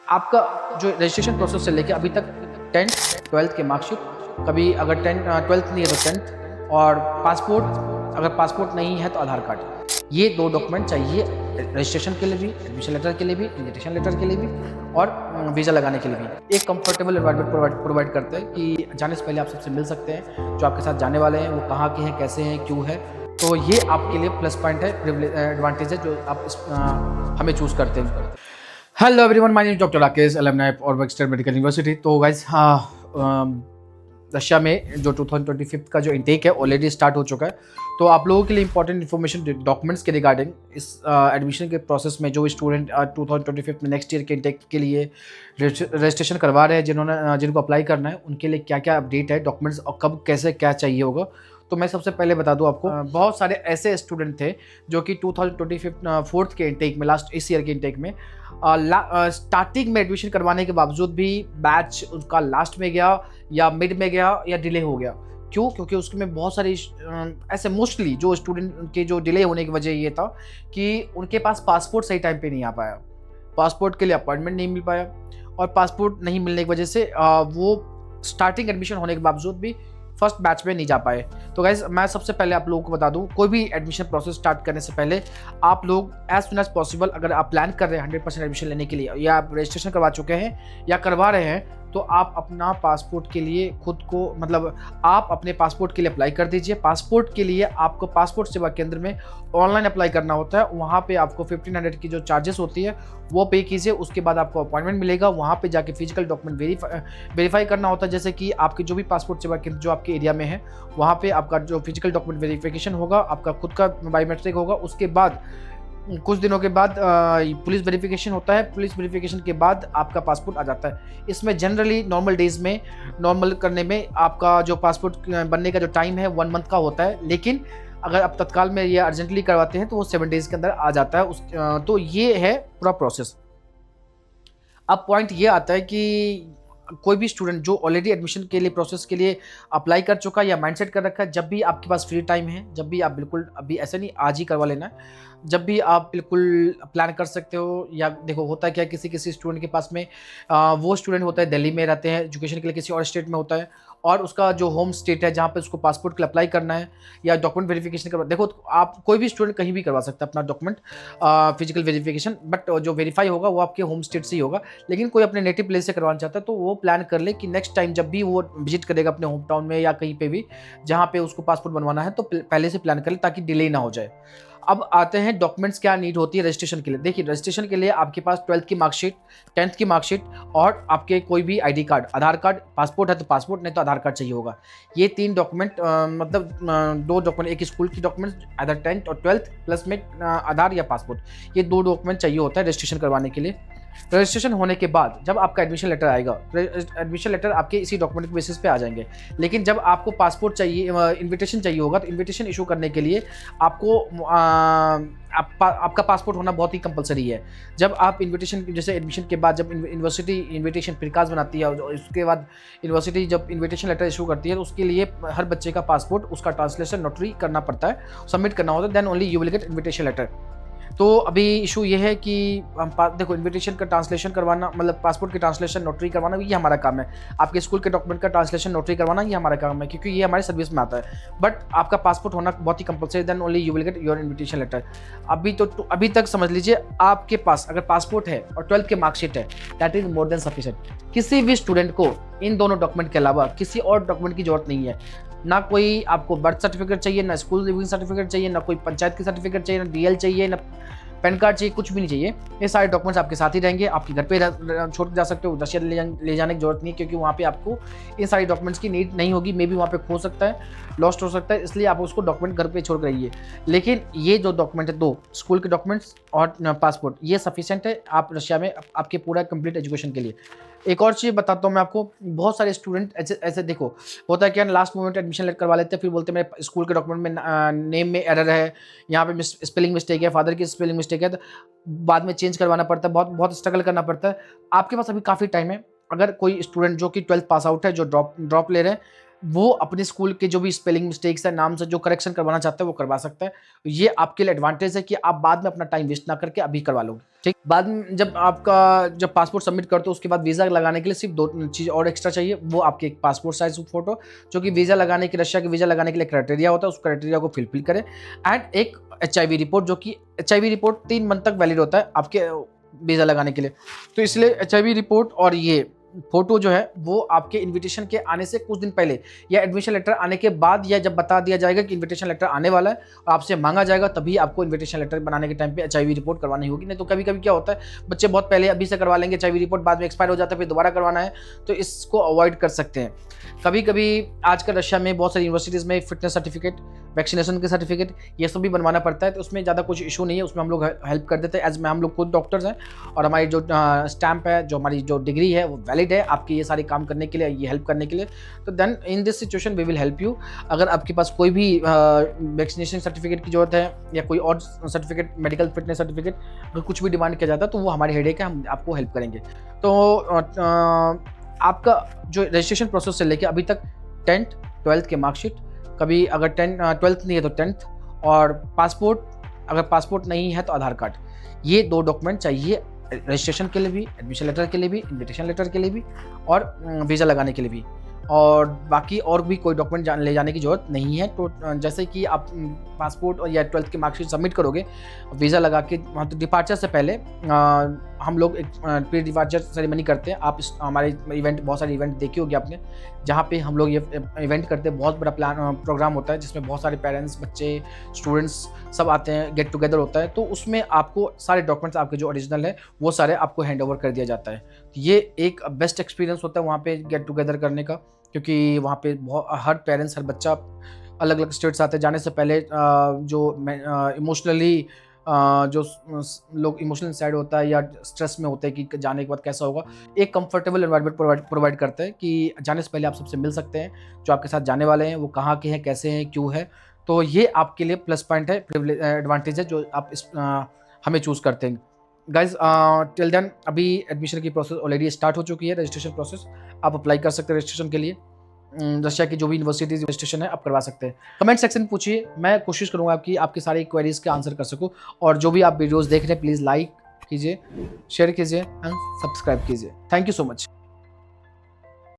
आपका जो registration process से लेके अभी तक 10th 12th की मार्कशीट, कभी अगर 12th नहीं है तो 10th, और पासपोर्ट, अगर पासपोर्ट नहीं है तो आधार कार्ड। ये 2 डॉक्यूमेंट चाहिए रजिस्ट्रेशन के लिए भी, एडमिशन लेटर के लिए भी, इन्विटेशन लेटर के लिए भी, और वीज़ा लगाने के लिए भी। एक कंफर्टेबल एनवायरनमेंट प्रोवाइड करते हैं कि जाने से पहले आप सबसे मिल सकते हैं, जो आपके साथ जाने वाले हैं वो कहाँ के हैं, कैसे हैं, क्यों है। तो ये आपके लिए प्लस पॉइंट है, एडवांटेज है जो आप हमें चूज़ करते हैं। Hello everyone, my name is doctor Rakesh, alumni और वेक्सटर मेडिकल यूनिवर्सिटी। तो गाइस, रशिया में जो 2025 का जो इंटेक है ऑलरेडी स्टार्ट हो चुका है। तो आप लोगों के लिए इंपॉर्टेंट इन्फॉर्मेशन डॉक्यूमेंट्स के रिगार्डिंग इस एडमिशन के प्रोसेस में जो स्टूडेंट 2025 में नेक्स्ट ईयर के इंटेक के लिए रजिस्ट्रेशन करवा रहे हैं, जिनको अप्लाई करना है, उनके लिए क्या क्या अपडेट है, डॉक्यूमेंट्स और कब कैसे क्या चाहिए होगा। तो मैं सबसे पहले बता दूं आपको, बहुत सारे ऐसे स्टूडेंट थे जो कि 2025 फोर्थ के इंटेक में, लास्ट इस ईयर के इंटेक में स्टार्टिंग में एडमिशन करवाने के बावजूद भी बैच उनका लास्ट में गया या मिड में गया या डिले हो गया। क्यों? क्योंकि उसमें बहुत सारे ऐसे मोस्टली जो स्टूडेंट के जो डिले होने की वजह ये था कि उनके पास पासपोर्ट सही टाइम पे नहीं आ पाया, पासपोर्ट के लिए अपॉइंटमेंट नहीं मिल पाया, और पासपोर्ट नहीं मिलने की वजह से वो स्टार्टिंग एडमिशन होने के बावजूद भी फर्स्ट बैच में नहीं जा पाए। तो गाइज, मैं सबसे पहले आप लोगों को बता दूं, कोई भी एडमिशन प्रोसेस स्टार्ट करने से पहले आप लोग एज सुन एज पॉसिबल, अगर आप प्लान कर रहे हैं 100% एडमिशन लेने के लिए, या आप रजिस्ट्रेशन करवा चुके हैं या करवा रहे हैं, तो आप अपना पासपोर्ट के लिए खुद को, मतलब आप अपने पासपोर्ट के लिए अप्लाई कर दीजिए। पासपोर्ट के लिए आपको पासपोर्ट सेवा केंद्र में ऑनलाइन अप्लाई करना होता है। वहाँ पे आपको 1500 की जो चार्जेस होती है वो पे कीजिए। उसके बाद आपको अपॉइंटमेंट मिलेगा, वहाँ पे जाके फिजिकल डॉक्यूमेंट वेरीफाई करना होता है। जैसे कि आपके जो भी पासपोर्ट सेवा केंद्र जो आपके एरिया में है, वहाँ पे आपका जो फिजिकल डॉक्यूमेंट वेरिफिकेशन होगा, आपका खुद का बायोमेट्रिक होगा। उसके बाद कुछ दिनों के बाद पुलिस वेरिफिकेशन होता है। पुलिस वेरिफिकेशन के बाद आपका पासपोर्ट आ जाता है। इसमें जनरली नॉर्मल डेज में, नॉर्मल करने में आपका जो पासपोर्ट बनने का जो टाइम है 1 मंथ का होता है, लेकिन अगर आप तत्काल में या अर्जेंटली करवाते हैं तो वो 7 डेज के अंदर आ जाता है। तो ये है पूरा प्रोसेस। अब पॉइंट ये आता है कि कोई भी स्टूडेंट जो ऑलरेडी एडमिशन के लिए प्रोसेस के लिए अप्लाई कर चुका है या माइंडसेट कर रखा है, जब भी आपके पास फ्री टाइम है, जब भी आप बिल्कुल, अभी ऐसा नहीं आज ही करवा लेना है, जब भी आप बिल्कुल प्लान कर सकते हो। या देखो, होता क्या है, किसी किसी स्टूडेंट के पास में वो स्टूडेंट होता है दिल्ली में रहते हैं एजुकेशन के लिए, किसी और स्टेट में होता है, और उसका जो होम स्टेट है जहाँ पे उसको पासपोर्ट के लिए अप्लाई करना है या डॉक्यूमेंट वेरिफिकेशन करवा, देखो आप कोई भी स्टूडेंट कहीं भी करवा सकता है अपना डॉक्यूमेंट फिजिकल वेरिफिकेशन, बट जो वेरीफाई होगा वो आपके होम स्टेट से ही होगा। लेकिन कोई अपने नेटिव प्लेस से करवाना चाहता है तो वो प्लान कर ले कि नेक्स्ट टाइम जब भी वो विजिट करेगा अपने होम टाउन में या कहीं पे भी जहाँ पे उसको पासपोर्ट बनवाना है, तो पहले से प्लान कर ले ताकि डिले ना हो जाए। अब आते हैं डॉक्यूमेंट्स क्या नीड होती है रजिस्ट्रेशन के लिए। देखिए, रजिस्ट्रेशन के लिए आपके पास 12th की मार्कशीट, 10th की मार्कशीट, और आपके कोई भी आईडी कार्ड, आधार कार्ड, पासपोर्ट है तो पासपोर्ट, नहीं तो आधार कार्ड चाहिए होगा। ये 3 डॉक्यूमेंट, मतलब 2 डॉक्यूमेंट, एक स्कूल की डॉक्यूमेंट अदर 10th और 12th प्लस में आधार या पासपोर्ट, ये 2 डॉक्यूमेंट चाहिए होता है रजिस्ट्रेशन करवाने के लिए। रजिस्ट्रेशन होने के बाद जब आपका एडमिशन लेटर आएगा, एडमिशन लेटर आपके इसी डॉक्यूमेंट के बेसिस पे आ जाएंगे। लेकिन जब आपको पासपोर्ट चाहिए, इनविटेशन चाहिए होगा, तो इनविटेशन इशू करने के लिए आपको आपका पासपोर्ट होना बहुत ही कंपलसरी है। जब आप इनविटेशन, जैसे एडमिशन के बाद जब यूनिवर्सिटी इनविटेशन प्रिकाज बनाती है, और उसके बाद यूनिवर्सिटी जब इनविटेशन लेटर इशू करती है, तो उसके लिए हर बच्चे का पासपोर्ट, उसका ट्रांसलेशन नोटरी करना पड़ता है, सबमिट करना होता है, then only you will get invitation letter. तो अभी इशू ये है कि देखो, इनविटेशन का ट्रांसलेशन करवाना, मतलब पासपोर्ट की ट्रांसलेशन नोटरी करवाना, ये हमारा काम है। आपके स्कूल के डॉक्यूमेंट का ट्रांसलेशन नोटरी करवाना, ये हमारा काम है, क्योंकि ये हमारे सर्विस में आता है। बट आपका पासपोर्ट होना बहुत ही compulsory, then only you will get your invitation letter. अभी तक समझ लीजिए, आपके पास अगर पासपोर्ट है और 12th की मार्कशीट है, that is more than sufficient. किसी भी स्टूडेंट को इन दोनों डॉक्यूमेंट के अलावा किसी और डॉक्यूमेंट की जरूरत नहीं है। ना कोई आपको बर्थ सर्टिफिकेट चाहिए, ना स्कूल लिविंग सर्टिफिकेट चाहिए, ना कोई पंचायत की सर्टिफिकेट चाहिए, ना डीएल चाहिए, ना पैन कार्ड चाहिए, कुछ भी नहीं चाहिए। ये सारे डॉक्यूमेंट्स आपके साथ ही रहेंगे। आपके घर पे छोड़ के जा सकते हो, रशिया ले जाने की जरूरत नहीं है, क्योंकि वहाँ पे आपको इन सारी डॉक्यूमेंट्स की नीड नहीं होगी। मे बी वहाँ पे खो सकता है, लॉस्ट हो सकता है, इसलिए आप उसको डॉक्यूमेंट घर पे छोड़ कर रहिए। लेकिन ये जो डॉक्यूमेंट है, 2 स्कूल के डॉक्यूमेंट्स और पासपोर्ट, ये सफिशिएंट है आप रशिया में आपके पूरा कंप्लीट एजुकेशन के लिए। एक और चीज़ बताता हूँ मैं आपको, बहुत सारे स्टूडेंट ऐसे देखो, होता है क्या, लास्ट मोमेंट एडमिशन लेटर करवा लेते हैं, फिर बोलते हैं मेरे स्कूल के डॉक्यूमेंट में नेम में एरर है, यहाँ पे स्पेलिंग मिस्टेक है, फादर की स्पेलिंग मिस्टेक है, तो बाद में चेंज करवाना पड़ता है, बहुत बहुत स्ट्रगल करना पड़ता है। आपके पास अभी काफ़ी टाइम है। अगर कोई स्टूडेंट जो कि 12th पास आउट है, जो ड्रॉप ले रहे हैं, वो अपने स्कूल के जो भी स्पेलिंग मिस्टेक्स है, नाम से जो करेक्शन करवाना चाहता है वो करवा सकता है। ये आपके लिए एडवांटेज है कि आप बाद में अपना टाइम वेस्ट ना करके अभी करवा लोगे, ठीक। बाद में जब पासपोर्ट सबमिट करते हो उसके बाद वीज़ा लगाने के लिए सिर्फ 2 चीज़ और एक्स्ट्रा चाहिए। वो आपकी एक पासपोर्ट साइज़ फ़ोटो, जो कि वीज़ा लगाने की रशिया के वीज़ा लगाने के लिए क्राइटेरिया होता है, उस क्राइटेरिया को फिल करें, एंड एक एचआईवी रिपोर्ट, जो कि एचआईवी रिपोर्ट 3 मंथ तक वैलिड होता है आपके वीज़ा लगाने के लिए। तो इसलिए एचआईवी रिपोर्ट और ये फोटो जो है वो आपके इनविटेशन के आने से कुछ दिन पहले या एडमिशन लेटर आने के बाद, या जब बता दिया जाएगा कि इनविटेशन लेटर आने वाला है और आपसे मांगा जाएगा, तभी आपको इनविटेशन लेटर बनाने के टाइम पे एचआईवी रिपोर्ट करवानी होगी। नहीं तो कभी कभी क्या होता है, बच्चे बहुत पहले अभी से करवा लेंगे एचआईवी रिपोर्ट, बाद में एक्सपायर हो जाता है, फिर दोबारा करवाना है, तो इसको अवॉइड कर सकते हैं। कभी कभी आजकल रशिया में बहुत सारी यूनिवर्सिटीज़ में फिटनेस सर्टिफिकेट, वैक्सीनेशन के सर्टिफिकेट, ये सब भी बनवाना पड़ता है, तो उसमें ज़्यादा कुछ इशू नहीं है, उसमें हम लोग हेल्प कर देते हैं। एज में हम लोग खुद डॉक्टर्स हैं और हमारी जो स्टैम्प है, जो हमारी जो डिग्री है वो वैलिड है आपके ये सारे काम करने के लिए, ये हेल्प करने के लिए। तो then in this situation we will help you. अगर आपके पास कोई भी वैक्सीनेशन सर्टिफिकेट की जरूरत है या कोई और सर्टिफिकेट, मेडिकल फिटनेस सर्टिफिकेट, अगर कुछ भी डिमांड किया जाता है तो वो हमारे हेडेक है, हम आपको हेल्प करेंगे। तो आपका जो रजिस्ट्रेशन प्रोसेस से लेके अभी तक 10th 12th के मार्कशीट, कभी अगर 12th नहीं है तो 10th, और पासपोर्ट, अगर पासपोर्ट नहीं है तो आधार कार्ड, ये 2 डॉक्यूमेंट चाहिए रजिस्ट्रेशन के लिए भी, एडमिशन लेटर के लिए भी, इन्विटेशन लेटर के लिए भी, और वीज़ा लगाने के लिए भी। और बाकी और भी कोई डॉक्यूमेंट ले जाने की ज़रूरत नहीं है। तो जैसे कि आप पासपोर्ट और या 12th की मार्कशीट सबमिट करोगे, वीज़ा लगा के, तो डिपार्चर से पहले हम लोग एक प्री डिपार्चर सेरेमनी करते हैं। आप हमारे इवेंट, बहुत सारे इवेंट देखे होंगे आपने, जहाँ पे हम लोग ये इवेंट करते हैं। बहुत बड़ा प्रोग्राम होता है जिसमें बहुत सारे पेरेंट्स, बच्चे, स्टूडेंट्स सब आते हैं, गेट टुगेदर होता है। तो उसमें आपको सारे डॉक्यूमेंट्स आपके जो ओरिजिनल है वो सारे आपको हैंड ओवर कर दिया जाता है। तो ये एक बेस्ट एक्सपीरियंस होता है वहाँ पे गेट टुगेदर करने का, क्योंकि वहाँ पे हर पेरेंट्स, हर बच्चा अलग अलग स्टेट से आते हैं। जाने से पहले जो इमोशनली जो लोग इमोशनल साइड होता है या स्ट्रेस में होते हैं कि जाने के बाद कैसा होगा, एक कंफर्टेबल एनवायरनमेंट प्रोवाइड करते हैं कि जाने से पहले आप सबसे मिल सकते हैं, जो आपके साथ जाने वाले हैं वो कहाँ के हैं, कैसे हैं, क्यों है। तो ये आपके लिए प्लस पॉइंट है, एडवांटेज है जो आप हमें चूज़ करते हैं। गाइज टिल देन अभी एडमिशन की प्रोसेस ऑलरेडी स्टार्ट हो चुकी है, रजिस्ट्रेशन प्रोसेस आप अप्लाई कर सकते हैं रजिस्ट्रेशन के लिए। रशिया की जो भी यूनिवर्सिटीज रजिस्ट्रेशन है आप करवा सकते हैं। कमेंट सेक्शन में पूछिए, मैं कोशिश करूंगा कि आपकी सारी क्वेरीज के आंसर कर सकूं। और जो भी आप वीडियोस देख रहे हैं प्लीज़ लाइक कीजिए, शेयर कीजिए एंड सब्सक्राइब कीजिए। Thank you so much.